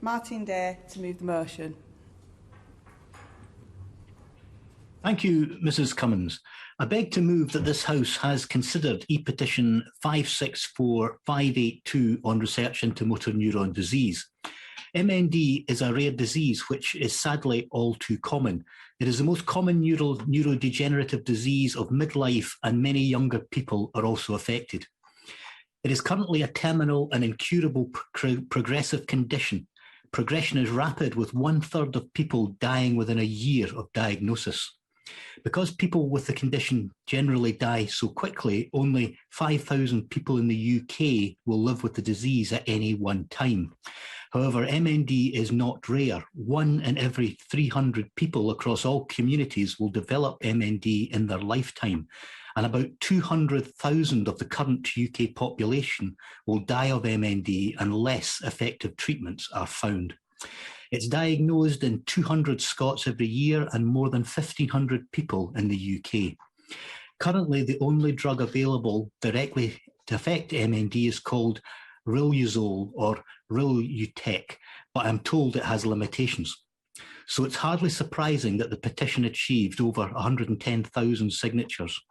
Martyn Dare to move the motion. Thank you, Mrs Cummins. I beg to move that this House has considered e-petition 564582 on research into motor neuron disease. MND is a rare disease which is sadly all too common. It is the most common neurodegenerative disease of midlife, and many younger people are also affected. It is currently a terminal and incurable progressive condition. Progression is rapid, with 1/3 of people dying within a year of diagnosis. Because people with the condition generally die so quickly, only 5,000 people in the UK will live with the disease at any one time. However, MND is not rare. 1 in every 300 people across all communities will develop MND in their lifetime, and about 200,000 of the current UK population will die of MND unless effective treatments are found. It's diagnosed in 200 Scots every year and more than 1,500 people in the UK. Currently, the only drug available directly to affect MND is called Riluzole or Rilutek, but I'm told it has limitations. So it's hardly surprising that the petition achieved over 110,000 signatures.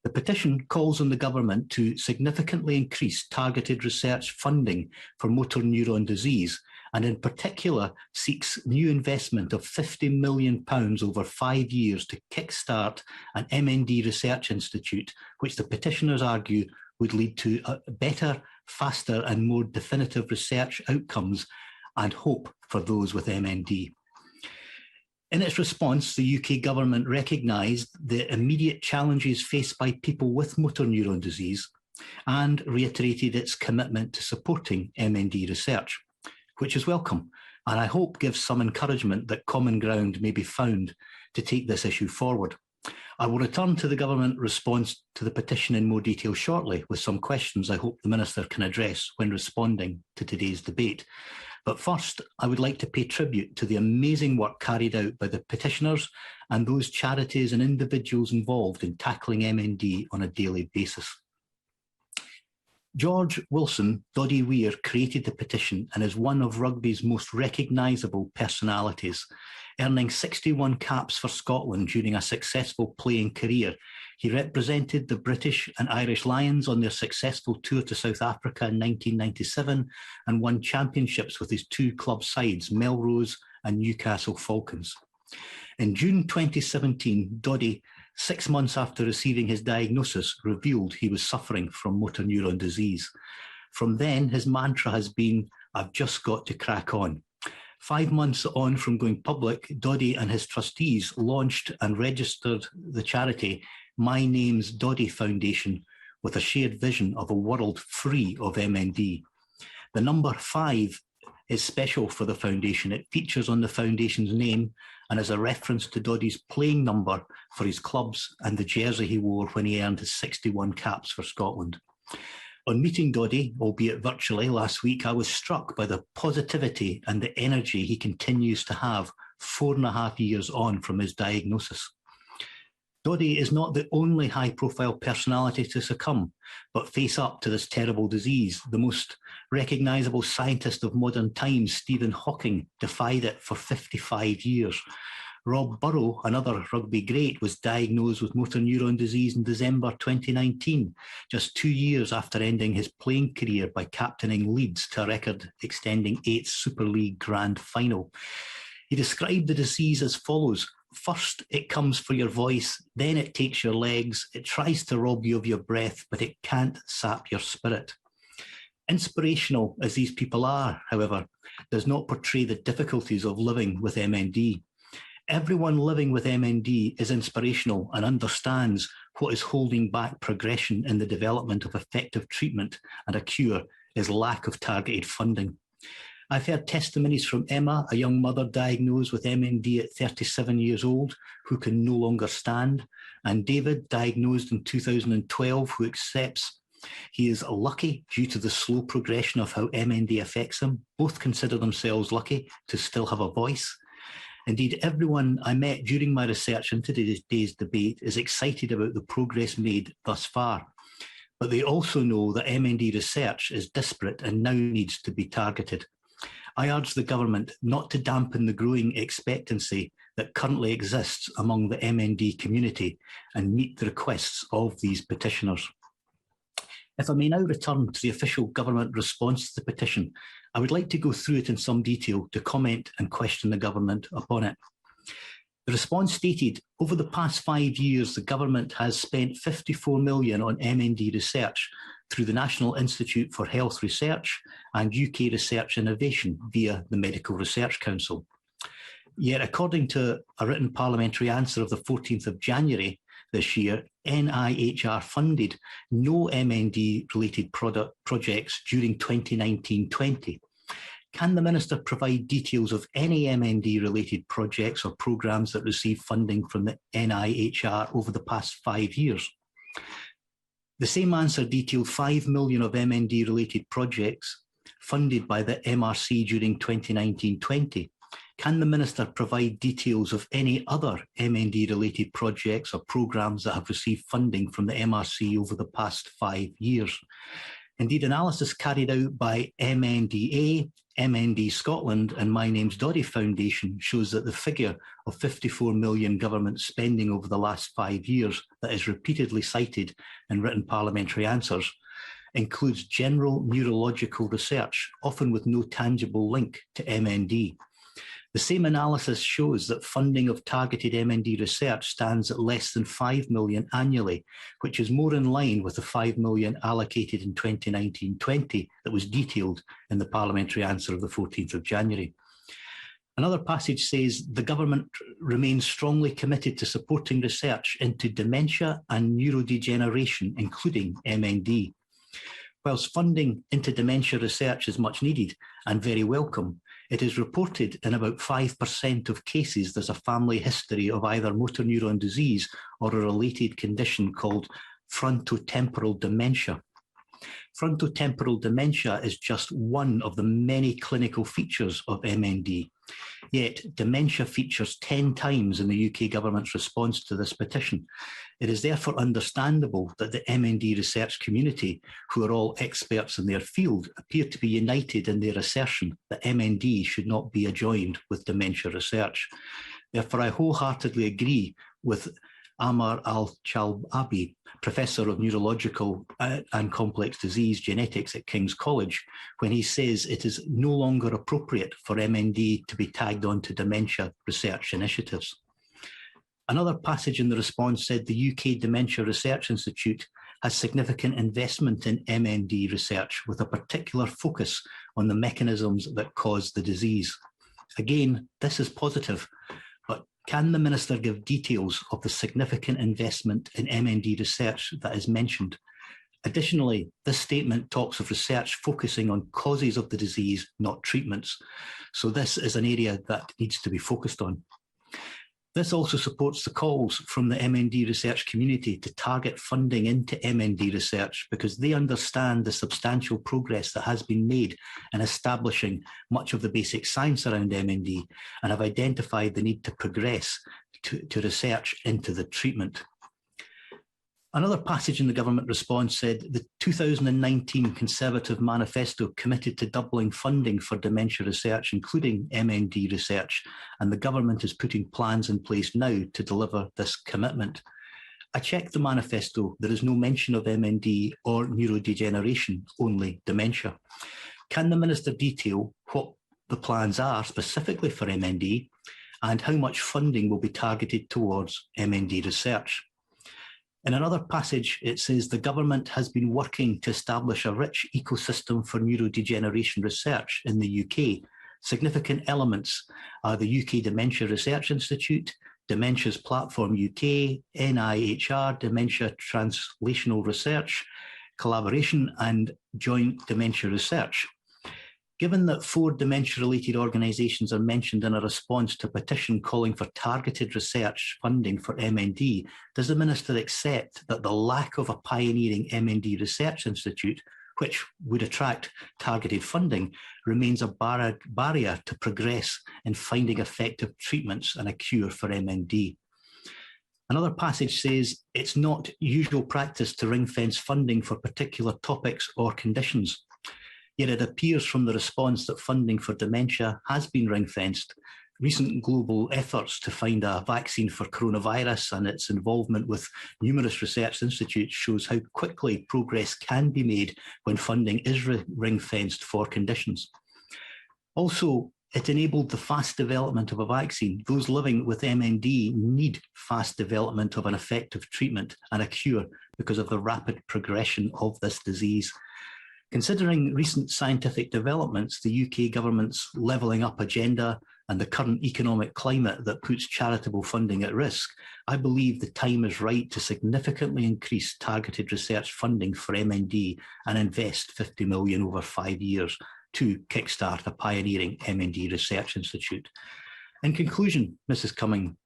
The petition calls on the government to significantly increase targeted research funding for motor neuron disease, and in particular seeks new investment of £50 million over 5 years to kickstart an MND research institute, which the petitioners argue would lead to better, faster and more definitive research outcomes and hope for those with MND. In its response, the UK government recognised the immediate challenges faced by people with motor neuron disease and reiterated its commitment to supporting MND research, which is welcome, and I hope gives some encouragement that common ground may be found to take this issue forward. I will return to the government response to the petition in more detail shortly, with some questions I hope the Minister can address when responding to today's debate. But first, I would like to pay tribute to the amazing work carried out by the petitioners and those charities and individuals involved in tackling MND on a daily basis. George Wilson, Doddy Weir, created the petition and is one of rugby's most recognisable personalities. Earning 61 caps for Scotland during a successful playing career, he represented the British and Irish Lions on their successful tour to South Africa in 1997 and won championships with his 2 club sides, Melrose and Newcastle Falcons. In June 2017, Doddy, 6 months after receiving his diagnosis, revealed he was suffering from motor neuron disease. From then, his mantra has been, "I've just got to crack on." 5 months on from going public, Doddy and his trustees launched and registered the charity My Name's Doddy Foundation with a shared vision of a world free of MND. The number 5 is special for the foundation. It features on the foundation's name and is a reference to Doddy's playing number for his clubs and the jersey he wore when he earned his 61 caps for Scotland. On meeting Doddy, albeit virtually, last week, I was struck by the positivity and the energy he continues to have 4.5 years on from his diagnosis. Doddy is not the only high-profile personality to succumb, but face up to this terrible disease. The most recognisable scientist of modern times, Stephen Hawking, defied it for 55 years. Rob Burrow, another rugby great, was diagnosed with motor neuron disease in December 2019, just 2 years after ending his playing career by captaining Leeds to a record-extending 8th Super League Grand Final. He described the disease as follows: "First, it comes for your voice, then it takes your legs, it tries to rob you of your breath, but it can't sap your spirit." Inspirational as these people are, however, does not portray the difficulties of living with MND. Everyone living with MND is inspirational and understands what is holding back progression in the development of effective treatment and a cure is lack of targeted funding. I've heard testimonies from Emma, a young mother diagnosed with MND at 37 years old, who can no longer stand, and David, diagnosed in 2012, who accepts he is lucky due to the slow progression of how MND affects him. Both consider themselves lucky to still have a voice. Indeed, everyone I met during my research into today's debate is excited about the progress made thus far. But they also know that MND research is disparate and now needs to be targeted. I urge the government not to dampen the growing expectancy that currently exists among the MND community and meet the requests of these petitioners. If I may now return to the official government response to the petition, I would like to go through it in some detail to comment and question the government upon it. The response stated, over the past 5 years, the government has spent $54 million on MND research through the National Institute for Health Research and UK Research Innovation via the Medical Research Council. Yet, according to a written parliamentary answer of the 14th of January this year, NIHR funded no MND-related projects during 2019-20. Can the Minister provide details of any MND-related projects or programmes that received funding from the NIHR over the past 5 years? The same answer detailed $5 million of MND-related projects funded by the MRC during 2019-20. Can the Minister provide details of any other MND-related projects or programmes that have received funding from the MRC over the past 5 years? Indeed, analysis carried out by MNDA, MND Scotland and My Name's Doddie Foundation shows that the figure of $54 million government spending over the last 5 years that is repeatedly cited in written parliamentary answers includes general neurological research, often with no tangible link to MND. The same analysis shows that funding of targeted MND research stands at less than $5 million annually, which is more in line with the $5 million allocated in 2019-20 that was detailed in the parliamentary answer of the 14th of January. Another passage says the government remains strongly committed to supporting research into dementia and neurodegeneration, including MND. Whilst funding into dementia research is much needed and very welcome, it is reported in about 5% of cases there's a family history of either motor neurone disease or a related condition called frontotemporal dementia. Frontotemporal dementia is just one of the many clinical features of MND. Yet, dementia features 10 times in the UK government's response to this petition. It is therefore understandable that the MND research community, who are all experts in their field, appear to be united in their assertion that MND should not be adjoined with dementia research. Therefore, I wholeheartedly agree with Amar Al-Chalbabi, Professor of Neurological and Complex Disease Genetics at King's College, when he says it is no longer appropriate for MND to be tagged on to dementia research initiatives. Another passage in the response said the UK Dementia Research Institute has significant investment in MND research with a particular focus on the mechanisms that cause the disease. Again, this is positive, but can the Minister give details of the significant investment in MND research that is mentioned? Additionally, this statement talks of research focusing on causes of the disease, not treatments. So this is an area that needs to be focused on. This also supports the calls from the MND research community to target funding into MND research because they understand the substantial progress that has been made in establishing much of the basic science around MND and have identified the need to progress to research into the treatment. Another passage in the government response said the 2019 Conservative Manifesto committed to doubling funding for dementia research, including MND research, and the government is putting plans in place now to deliver this commitment. I checked the manifesto. There is no mention of MND or neurodegeneration, only dementia. Can the Minister detail what the plans are specifically for MND and how much funding will be targeted towards MND research? In another passage, it says the government has been working to establish a rich ecosystem for neurodegeneration research in the UK. Significant elements are the UK Dementia Research Institute, Dementia's Platform UK, NIHR, Dementia Translational Research, Collaboration and Joint Dementia Research. Given that 4 dementia-related organisations are mentioned in a response to a petition calling for targeted research funding for MND, does the Minister accept that the lack of a pioneering MND research institute, which would attract targeted funding, remains a barrier to progress in finding effective treatments and a cure for MND? Another passage says it's not usual practice to ring-fence funding for particular topics or conditions. Yet it appears from the response that funding for dementia has been ring-fenced. Recent global efforts to find a vaccine for coronavirus and its involvement with numerous research institutes shows how quickly progress can be made when funding is ring-fenced for conditions. Also, it enabled the fast development of a vaccine. Those living with MND need fast development of an effective treatment and a cure because of the rapid progression of this disease. Considering recent scientific developments, the UK government's levelling up agenda and the current economic climate that puts charitable funding at risk, I believe the time is right to significantly increase targeted research funding for MND and invest 50 million over 5 years to kickstart a pioneering MND research institute. In conclusion, Mrs. Cumming,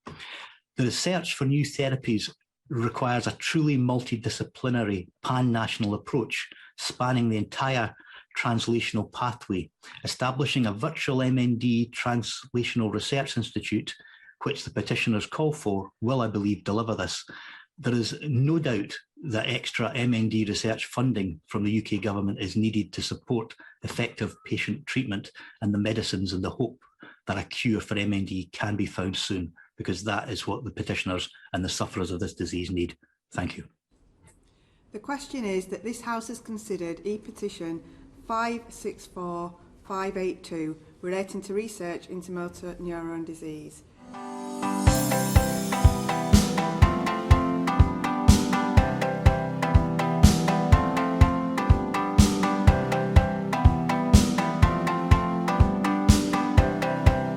the research for new therapies requires a truly multidisciplinary pan-national approach spanning the entire translational pathway. Establishing a virtual MND translational research institute, which the petitioners call for, will, I believe, deliver this. There is no doubt that extra MND research funding from the UK government is needed to support effective patient treatment and the medicines in the hope that a cure for MND can be found soon, because that is what the petitioners and the sufferers of this disease need. Thank you. The question is that this House has considered e-petition 564582 relating to research into motor neurone disease.